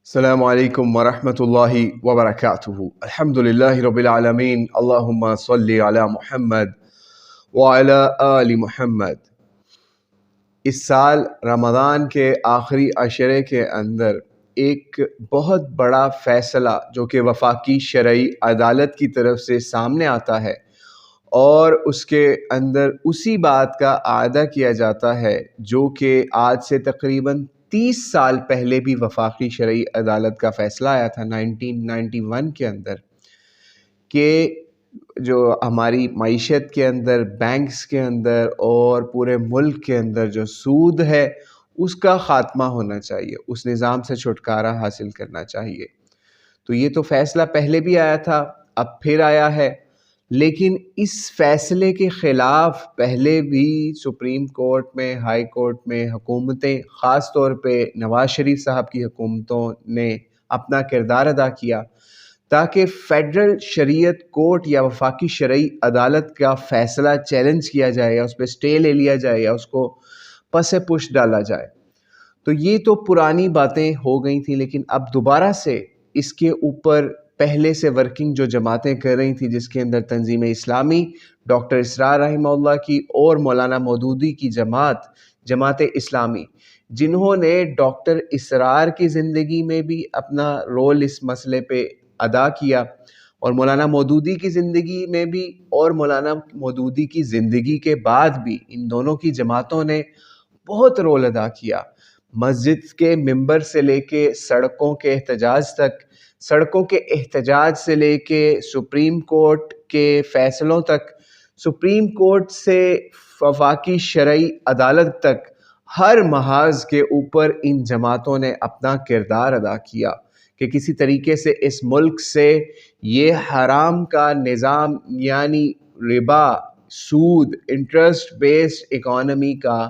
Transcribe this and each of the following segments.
السلام علیکم ورحمۃ اللہ وبرکاتہ۔ الحمد للہ رب العالمین، اللہم صلی علی محمد وعلی آل محمد۔ اس سال رمضان کے آخری عشرے کے اندر ایک بہت بڑا فیصلہ جو کہ وفاقی شرعی عدالت کی طرف سے سامنے آتا ہے اور اس کے اندر اسی بات کا اعادہ کیا جاتا ہے جو کہ آج سے تقریباً 30 سال پہلے بھی وفاقی شرعی عدالت کا فیصلہ آیا تھا 1991 کے اندر، کہ جو ہماری معیشت کے اندر، بینکس کے اندر اور پورے ملک کے اندر جو سود ہے اس کا خاتمہ ہونا چاہیے، اس نظام سے چھٹکارا حاصل کرنا چاہیے۔ تو یہ تو فیصلہ پہلے بھی آیا تھا، اب پھر آیا ہے، لیکن اس فیصلے کے خلاف پہلے بھی سپریم کورٹ میں، ہائی کورٹ میں حکومتیں، خاص طور پہ نواز شریف صاحب کی حکومتوں نے اپنا کردار ادا کیا تاکہ فیڈرل شریعت کورٹ یا وفاقی شرعی عدالت کا فیصلہ چیلنج کیا جائے یا اس پہ اسٹے لے لیا جائے یا اس کو پس پش ڈالا جائے۔ تو یہ تو پرانی باتیں ہو گئی تھیں، لیکن اب دوبارہ سے اس کے اوپر پہلے سے ورکنگ جو جماعتیں کر رہی تھیں، جس کے اندر تنظیم اسلامی، ڈاکٹر اسرار رحمہ اللہ کی اور مولانا مودودی کی جماعت اسلامی، جنہوں نے ڈاکٹر اسرار کی زندگی میں بھی اپنا رول اس مسئلے پہ ادا کیا اور مولانا مودودی کی زندگی میں بھی اور مولانا مودودی کی زندگی کے بعد بھی ان دونوں کی جماعتوں نے بہت رول ادا کیا۔ مسجد کے ممبر سے لے کے سڑکوں کے احتجاج تک، سڑکوں کے احتجاج سے لے کے سپریم کورٹ کے فیصلوں تک، سپریم کورٹ سے وفاقی شرعی عدالت تک، ہر محاذ کے اوپر ان جماعتوں نے اپنا کردار ادا کیا کہ کسی طریقے سے اس ملک سے یہ حرام کا نظام یعنی ربا، سود، انٹرسٹ بیسڈ اکانومی کا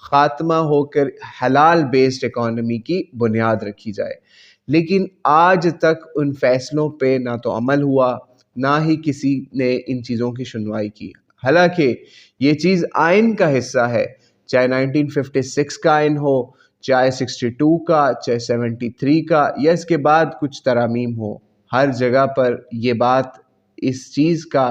خاتمہ ہو کر حلال بیسڈ اکانومی کی بنیاد رکھی جائے۔ لیکن آج تک ان فیصلوں پہ نہ تو عمل ہوا، نہ ہی کسی نے ان چیزوں کی سنوائی کی، حالانکہ یہ چیز آئین کا حصہ ہے، چاہے 1956 کا آئین ہو، چاہے 62 کا، چاہے 73 کا، یا اس کے بعد کچھ ترامیم ہو، ہر جگہ پر یہ بات اس چیز کا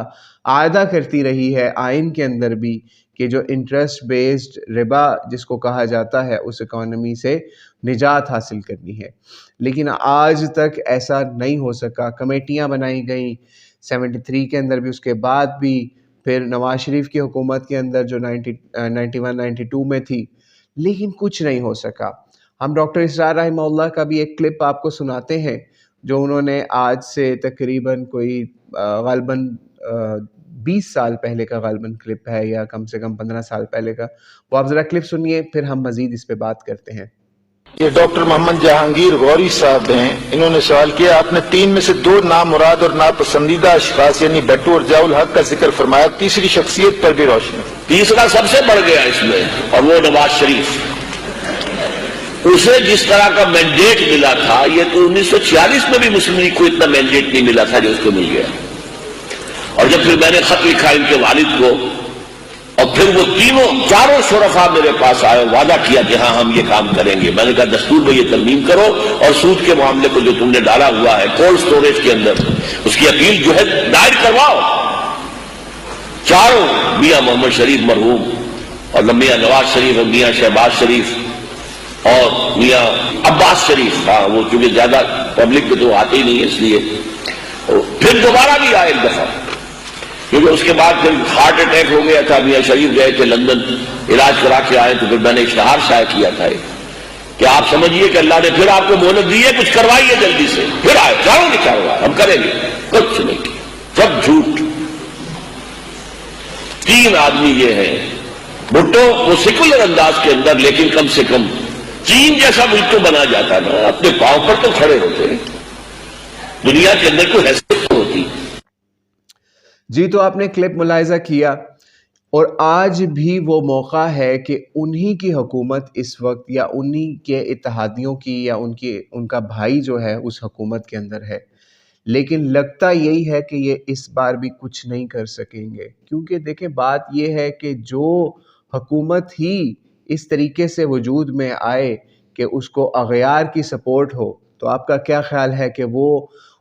اعادہ کرتی رہی ہے آئین کے اندر بھی کہ جو انٹرسٹ بیسڈ ربا جس کو کہا جاتا ہے اس اکانومی سے نجات حاصل کرنی ہے۔ لیکن آج تک ایسا نہیں ہو سکا، کمیٹیاں بنائی گئیں 73 کے اندر بھی، اس کے بعد بھی پھر نواز شریف کی حکومت کے اندر جو 91-92 میں تھی، لیکن کچھ نہیں ہو سکا۔ ہم ڈاکٹر اسرار رحمہ اللہ کا بھی ایک کلپ آپ کو سناتے ہیں جو انہوں نے آج سے تقریباً کوئی غالباً 20 سال پہلے کا غالباً کلپ ہے یا کم سے کم 15 سال پہلے کا، وہ آپ ذرا کلپ سنیے پھر ہم مزید اس پہ بات کرتے ہیں۔ یہ ڈاکٹر محمد جہانگیر غوری صاحب ہیں، انہوں نے سوال کیا آپ نے 3 میں سے 2 نامراد اور ناپسندیدہ اشخاص یعنی بٹو اور ضیاء الحق کا ذکر فرمایا، تیسری شخصیت پر بھی روشنی۔ تیسرا سب سے بڑھ گیا اس میں، اور وہ نواز شریف۔ اسے جس طرح کا مینڈیٹ ملا تھا، یہ تو 1946 میں بھی مسلم لیگ کو اتنا مینڈیٹ نہیں ملا تھا جو اس کو مل گیا۔ اور جب پھر میں نے خط لکھا ان کے والد کو، اور پھر وہ چاروں شرفاء میرے پاس آئے، وعدہ کیا کہ ہاں ہم یہ کام کریں گے، میں نے کہا دستور میں یہ ترمیم کرو اور سود کے معاملے کو جو تم نے ڈالا ہوا ہے کولڈ سٹوریج کے اندر، اس کی اپیل جو ہے دائر کرواؤ۔ چاروں، میاں محمد شریف مرحوم اور میاں نواز شریف اور میاں شہباز شریف اور میاں عباس شریف، ہاں وہ چونکہ زیادہ پبلک پہ تو آتے ہی نہیں ہے اس لیے، پھر دوبارہ بھی آئے ایک دفعہ، کیونکہ اس کے بعد پھر ہارٹ اٹیک ہو گیا تھا، میاں شریف گئے تھے لندن علاج کرا کے آئے، تو پھر میں نے اشتہار شائع کیا تھا کہ آپ سمجھیے کہ اللہ نے پھر آپ کو مہلت دی ہے، کچھ کروائیے جلدی سے۔ پھر آئے، چاروں نے چاروں ہم کریں گے، کچھ نہیں کیا، سب جھوٹ۔ 3 آدمی یہ ہیں، بھٹو وہ سیکولر انداز کے اندر، لیکن کم سے کم چین جیسا ملک تو بنا جاتا نا، اپنے پاؤں پر تو کھڑے ہوتے، دنیا کے اندر کوئی حیثیت تو ہوتی۔ جی تو آپ نے کلپ ملاحظہ کیا، اور آج بھی وہ موقع ہے کہ انہی کی حکومت اس وقت، یا انہی کے اتحادیوں کی، یا ان کا بھائی جو ہے اس حکومت کے اندر ہے، لیکن لگتا یہی ہے کہ یہ اس بار بھی کچھ نہیں کر سکیں گے، کیونکہ دیکھیں بات یہ ہے کہ جو حکومت ہی اس طریقے سے وجود میں آئے کہ اس کو اغیار کی سپورٹ ہو، تو آپ کا کیا خیال ہے کہ وہ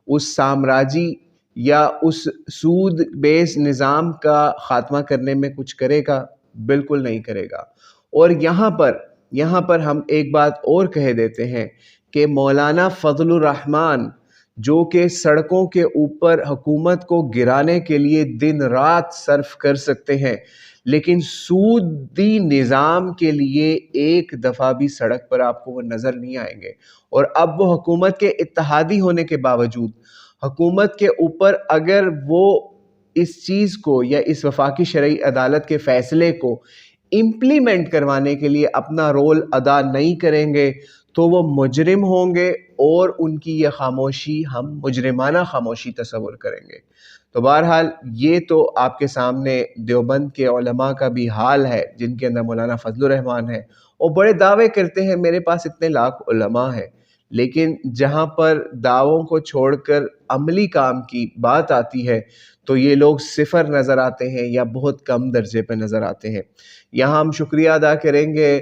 اس سامراجی یا اس سود بیس نظام کا خاتمہ کرنے میں کچھ کرے گا؟ بالکل نہیں کرے گا۔ اور یہاں پر ہم ایک بات اور کہہ دیتے ہیں کہ مولانا فضل الرحمان جو کہ سڑکوں کے اوپر حکومت کو گرانے کے لیے دن رات صرف کر سکتے ہیں، لیکن سودی نظام کے لیے ایک دفعہ بھی سڑک پر آپ کو وہ نظر نہیں آئیں گے۔ اور اب وہ حکومت کے اتحادی ہونے کے باوجود حکومت کے اوپر اگر وہ اس چیز کو یا اس وفاقی شرعی عدالت کے فیصلے کو امپلیمنٹ کروانے کے لیے اپنا رول ادا نہیں کریں گے تو وہ مجرم ہوں گے، اور ان کی یہ خاموشی ہم مجرمانہ خاموشی تصور کریں گے۔ تو بہرحال یہ تو آپ کے سامنے دیوبند کے علماء کا بھی حال ہے، جن کے اندر مولانا فضل الرحمان ہے، اور بڑے دعوے کرتے ہیں میرے پاس اتنے لاکھ علماء ہیں، لیکن جہاں پر دعووں کو چھوڑ کر عملی کام کی بات آتی ہے تو یہ لوگ صفر نظر آتے ہیں یا بہت کم درجے پہ نظر آتے ہیں۔ یہاں ہم شکریہ ادا کریں گے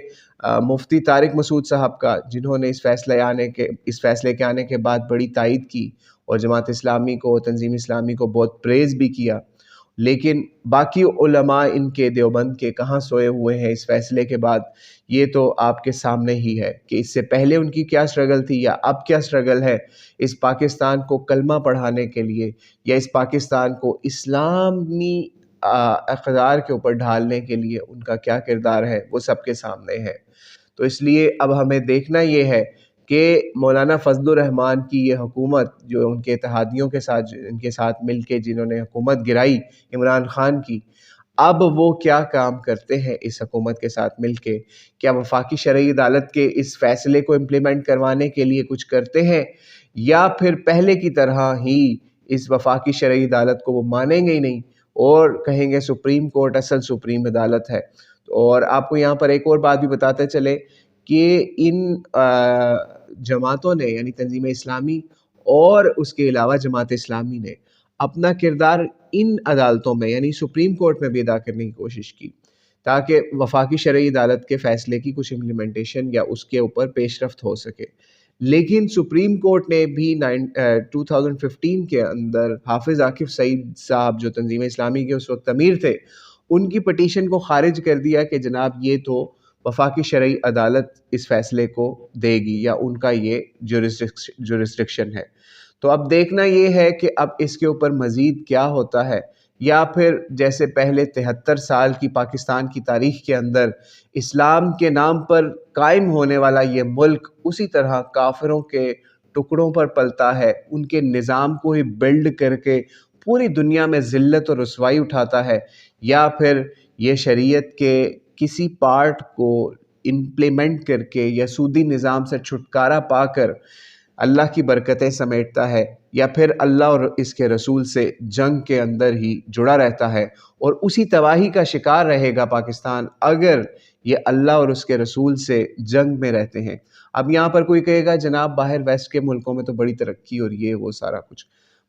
مفتی طارق مسعود صاحب کا، جنہوں نے اس فیصلے کے آنے کے بعد بڑی تائید کی اور جماعت اسلامی کو، تنظیم اسلامی کو بہت پریز بھی کیا، لیکن باقی علماء ان کے دیوبند کے کہاں سوئے ہوئے ہیں اس فیصلے کے بعد؟ یہ تو آپ کے سامنے ہی ہے کہ اس سے پہلے ان کی کیا سٹرگل تھی یا اب کیا سٹرگل ہے اس پاکستان کو کلمہ پڑھانے کے لیے، یا اس پاکستان کو اسلامی اقدار کے اوپر ڈھالنے کے لیے ان کا کیا کردار ہے، وہ سب کے سامنے ہے۔ تو اس لیے اب ہمیں دیکھنا یہ ہے کہ مولانا فضل الرحمان کی یہ حکومت، جو ان کے اتحادیوں کے ساتھ ان کے ساتھ مل کے جنہوں نے حکومت گرائی عمران خان کی، اب وہ کیا کام کرتے ہیں اس حکومت کے ساتھ مل کے؟ کیا وفاقی شرعی عدالت کے اس فیصلے کو امپلیمنٹ کروانے کے لیے کچھ کرتے ہیں، یا پھر پہلے کی طرح ہی اس وفاقی شرعی عدالت کو وہ مانیں گے ہی نہیں اور کہیں گے سپریم کورٹ اصل سپریم عدالت ہے؟ اور آپ کو یہاں پر ایک اور بات بھی بتاتے چلے کہ ان جماعتوں نے، یعنی تنظیم اسلامی اور اس کے علاوہ جماعت اسلامی نے اپنا کردار ان عدالتوں میں یعنی سپریم کورٹ میں بھی ادا کرنے کی کوشش کی تاکہ وفاقی شرعی عدالت کے فیصلے کی کچھ امپلیمنٹیشن یا اس کے اوپر پیش رفت ہو سکے، لیکن سپریم کورٹ نے بھی 2015 کے اندر حافظ عاکف سعید صاحب جو تنظیم اسلامی کے اس وقت امیر تھے، ان کی پٹیشن کو خارج کر دیا کہ جناب یہ تو وفاقی شرعی عدالت اس فیصلے کو دے گی یا ان کا یہ جورسڈکشن ہے۔ تو اب دیکھنا یہ ہے کہ اب اس کے اوپر مزید کیا ہوتا ہے، یا پھر جیسے پہلے 73 سال کی پاکستان کی تاریخ کے اندر اسلام کے نام پر قائم ہونے والا یہ ملک اسی طرح کافروں کے ٹکڑوں پر پلتا ہے، ان کے نظام کو ہی بلڈ کر کے پوری دنیا میں ذلت اور رسوائی اٹھاتا ہے، یا پھر یہ شریعت کے کسی پارٹ کو امپلیمنٹ کر کے یا سودی نظام سے چھٹکارا پا کر اللہ کی برکتیں سمیٹتا ہے، یا پھر اللہ اور اس کے رسول سے جنگ کے اندر ہی جڑا رہتا ہے اور اسی تباہی کا شکار رہے گا پاکستان اگر یہ اللہ اور اس کے رسول سے جنگ میں رہتے ہیں۔ اب یہاں پر کوئی کہے گا جناب باہر ویسٹ کے ملکوں میں تو بڑی ترقی اور یہ وہ سارا کچھ۔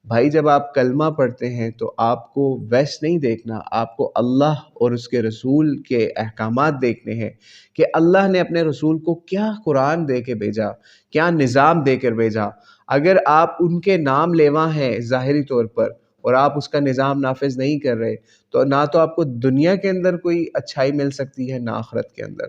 بھائی جب آپ کلمہ پڑھتے ہیں تو آپ کو ویسٹ نہیں دیکھنا، آپ کو اللہ اور اس کے رسول کے احکامات دیکھنے ہیں کہ اللہ نے اپنے رسول کو کیا قرآن دے کے بھیجا، کیا نظام دے کر بھیجا۔ اگر آپ ان کے نام لیوا ہیں ظاہری طور پر اور آپ اس کا نظام نافذ نہیں کر رہے تو نہ تو آپ کو دنیا کے اندر کوئی اچھائی مل سکتی ہے نہ آخرت کے اندر۔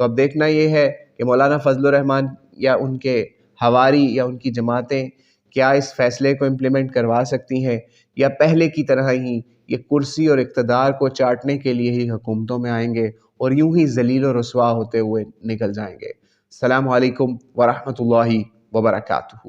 تو اب دیکھنا یہ ہے کہ مولانا فضل الرحمان یا ان کے حواری یا ان کی جماعتیں کیا اس فیصلے کو امپلیمنٹ کروا سکتی ہیں، یا پہلے کی طرح ہی یہ کرسی اور اقتدار کو چاٹنے کے لیے ہی حکومتوں میں آئیں گے اور یوں ہی ذلیل و رسوا ہوتے ہوئے نکل جائیں گے۔ السلام علیکم ورحمۃ اللہ وبرکاتہ۔